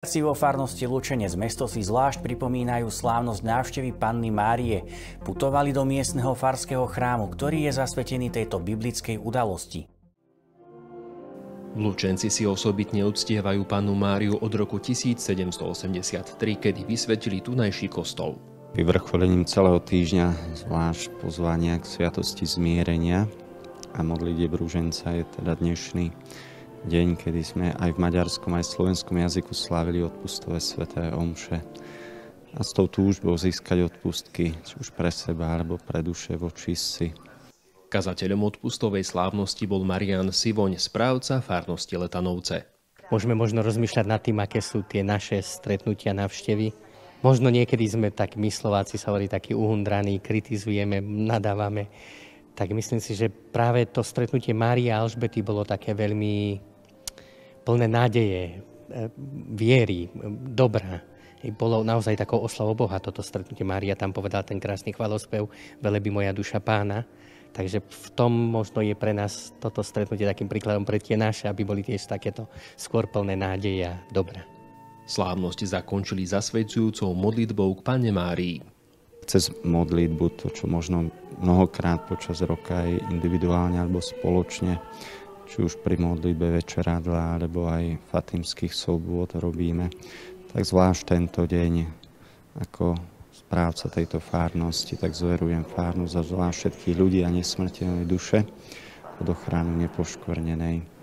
Si vo farnosti Lučenec mesto si zvlášť pripomínajú slávnosť návštevy Panny Márie. Putovali do miestneho farského chrámu, ktorý je zasvetený tejto biblickej udalosti. Lučenci si osobitne uctievajú Pannu Máriu od roku 1783, kedy vysvetili tunajší kostol. Vyvrcholením celého týždňa zvlášť pozvania k sviatosti zmierenia a modlitieb ruženca je teda dnešný deň, kedy sme aj v maďarskom, aj v slovenskom jazyku slávili odpustové sväté omše. A s tou túžbou získať odpustky, či už pre seba, alebo pre duše vočistci. Kazateľom odpustovej slávnosti bol Marián Sivoň, správca farnosti Letanovce. Môžeme možno rozmýšľať nad tým, aké sú tie naše stretnutia, návštevy. Možno niekedy sme tak, my Slováci sa hovorí, takí uhundraní, kritizujeme, nadávame. Tak myslím si, že práve to stretnutie Márie a Alžbety bolo také veľmi plné nádeje, viery, dobra. Bolo naozaj takou oslavou Boha toto stretnutie. Mária tam povedala ten krásny chválospev Velebí moja duša Pána. Takže v tom možno je pre nás toto stretnutie takým príkladom pre tie naše, aby boli tiež takéto skôr plné nádeje a dobra. Slávnosti zakončili zasvedcujúcou modlitbou k Panne Márii. Cez modlitbu, to čo možno mnohokrát počas roka aj individuálne alebo spoločne, či už pri modlitbe večeradla, alebo aj fatimských sobôt robíme, tak zvlášť tento deň ako správca tejto farnosti, tak zverujem farnosť a zvlášť všetkých ľudí a nesmrteľnej duše pod ochranu nepoškvrnenej